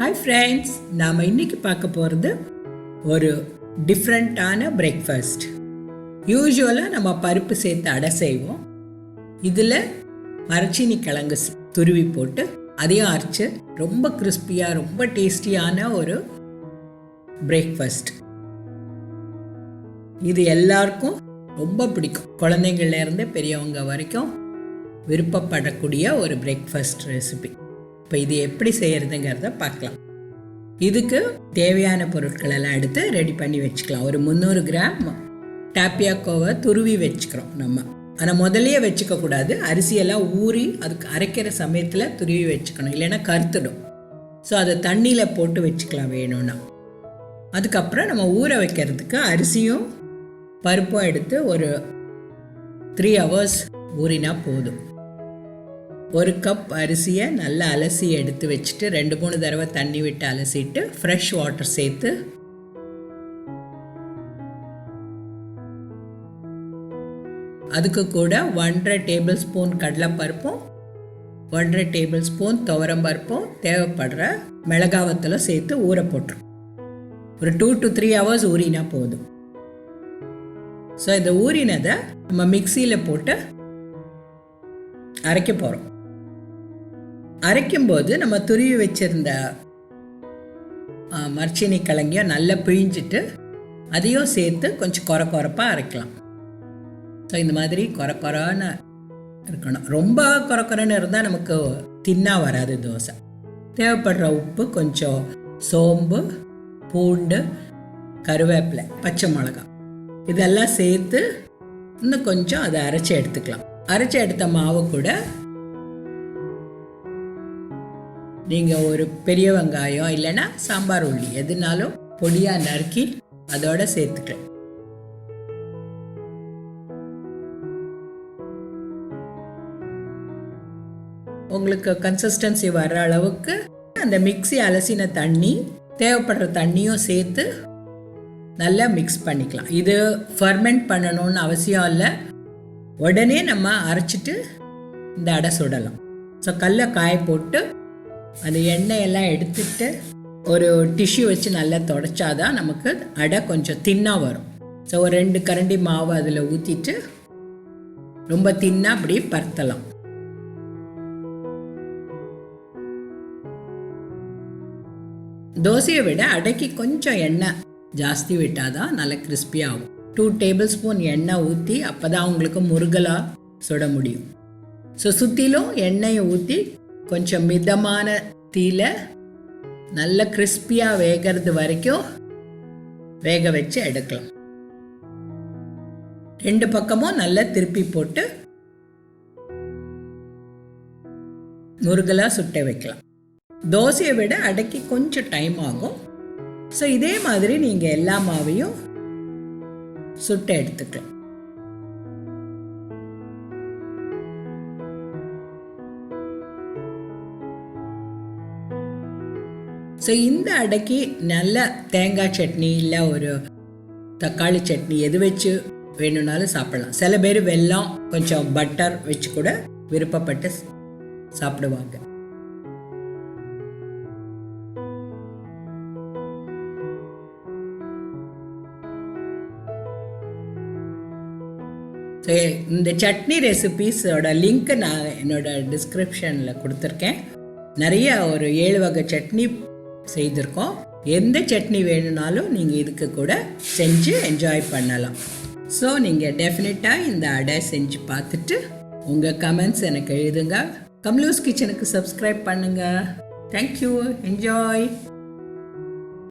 Hi friends, நாம் இன்றைக்கி பார்க்க போகிறது ஒரு டிஃப்ரெண்ட்டான பிரேக்ஃபாஸ்ட். யூஸ்வலாக நம்ம பருப்பு சேர்த்து அடை செய்வோம். இதில் மரச்சீனி கிழங்கு துருவி போட்டு அதையும் அரைச்சி ரொம்ப கிறிஸ்பியாக ரொம்ப டேஸ்டியான ஒரு பிரேக்ஃபாஸ்ட். இது எல்லாருக்கும் ரொம்ப பிடிக்கும். குழந்தைங்கள்லேருந்து பெரியவங்க வரைக்கும் விருப்பப்படக்கூடிய ஒரு பிரேக்ஃபாஸ்ட் ரெசிபி. இப்போ இது எப்படி செய்கிறதுங்கிறத பார்க்கலாம். இதுக்கு தேவையான பொருட்கள் எல்லாம் எடுத்து ரெடி பண்ணி வச்சுக்கலாம். ஒரு 300 கிராம் டாப்பியோக்காவை துருவி வச்சுக்கிறோம் நம்ம. ஆனால் முதலையே வச்சுக்கக்கூடாது. அரிசியெல்லாம் ஊறி அதுக்கு அரைக்கிற சமயத்தில் துருவி வச்சுக்கணும், இல்லைன்னா கருத்துடும். ஸோ அதை தண்ணியில் போட்டு வச்சுக்கலாம் வேணும்னா. அதுக்கப்புறம் நம்ம ஊற வைக்கிறதுக்கு அரிசியும் பருப்பும் எடுத்து ஒரு 3 hours ஊறினா போதும். 1 கப் அரிசியை நல்லா அலசி எடுத்து வச்சுட்டு 2-3 தடவை தண்ணி விட்டு அலசிட்டு ஃப்ரெஷ் வாட்டர் சேர்த்து அதுக்கு கூட 1.5 டேபிள் ஸ்பூன் கடலைப்பருப்பும் 1.5 டேபிள் ஸ்பூன் துவரம்பருப்பும் தேவைப்படுற மிளகாவத்தலும் சேர்த்து ஊற போட்டுரும். ஒரு 2 to 3 hours ஊறினா போதும். ஸோ இந்த ஊறினதை நம்ம மிக்சியில் போட்டு அரைக்க போகிறோம். அரைக்கும்போது நம்ம துருவி வச்சிருந்த மரச்சீனி கிழங்கையும் நல்லா பிழிஞ்சிட்டு அதையும் சேர்த்து கொஞ்சம் கொரப்பாக அரைக்கலாம். ஸோ இந்த மாதிரி கொரன்னு இருக்கணும். ரொம்ப கொரன்னு இருந்தால் நமக்கு தின்னா வராது தோசை. தேவைப்படுற உப்பு, கொஞ்சம் சோம்பு, பூண்டு, கருவேப்பிலை, பச்சை மிளகாய் இதெல்லாம் சேர்த்து இன்னும் கொஞ்சம் அதை அரைச்சி எடுத்துக்கலாம். அரைச்சி எடுத்த மாவு கூட நீங்கள் ஒரு பெரிய வெங்காயம் இல்லைன்னா சாம்பார் உள்ளி எதுனாலும் பொடியாக நறுக்கி அதோட சேர்த்துக்கலாம். உங்களுக்கு கன்சிஸ்டன்சி வர்ற அளவுக்கு அந்த மிக்ஸி அலசின தண்ணி தேவைப்படுற தண்ணியும் சேர்த்து நல்லா மிக்ஸ் பண்ணிக்கலாம். இது ஃபர்மெண்ட் பண்ணணும்னு அவசியம் இல்லை. உடனே நம்ம அரைச்சிட்டு இந்த அடை சுடலாம். ஸோ கல்லை காய போட்டு அந்த எண்ணெயெல்லாம் எடுத்துட்டு ஒரு டிஷ்யூ வச்சு நல்லா தொடச்சாதான் நமக்கு அடை கொஞ்சம் தின்னாக வரும். ஸோ ஒரு 2 கரண்டி மாவு அதில் ஊற்றிட்டு ரொம்ப தின்னாக அப்படி பருத்தலாம். தோசையை விட அடைக்கு கொஞ்சம் எண்ணெய் ஜாஸ்தி விட்டால் தான் நல்லா கிறிஸ்பியாகும். 2 டேபிள் ஸ்பூன் எண்ணெய் ஊற்றி அப்போ தான் உங்களுக்கு முருகலாக சுட முடியும். ஸோ சுற்றிலும் எண்ணெயை ஊற்றி கொஞ்சம் மிதமான தீயில நல்ல கிறிஸ்பியாக வேகிறது வரைக்கும் வேக வச்சு எடுக்கலாம். 2 பக்கமும் நல்லா திருப்பி போட்டு முருகலாக சுட்ட வைக்கலாம். தோசையை விட அடைக்கு கொஞ்சம் டைம் ஆகும். ஸோ இதே மாதிரி நீங்கள் எல்லா மாவையும் சுட்ட எடுத்துக்கலாம். ஸோ இந்த அடைக்கு நல்ல தேங்காய் சட்னி இல்லை ஒரு தக்காளி சட்னி எது வச்சு வேணும்னாலும் சாப்பிடலாம். சில பேர் வெல்லம் கொஞ்சம் பட்டர் வச்சு கூட விருப்பப்பட்டு சாப்பிடுவாங்க. ஸோ இந்த சட்னி ரெசிபீஸோட லிங்க்கு நான் என்னோட டிஸ்கிரிப்ஷனில் கொடுத்துருக்கேன். நிறைய ஒரு 7 வகை சட்னி செய்திருக்கோம். எந்த சட்னி வேணும்னாலும் நீங்கள் இதுக்கு கூட செஞ்சு என்ஜாய் பண்ணலாம். ஸோ நீங்கள் டெஃபினட்டாக இந்த அடை செஞ்சு பார்த்துட்டு உங்கள் கமெண்ட்ஸ் எனக்கு எழுதுங்க. கமலூஸ் கிச்சனுக்கு சப்ஸ்கிரைப் பண்ணுங்கள். தேங்க்யூ. என்ஜாய்.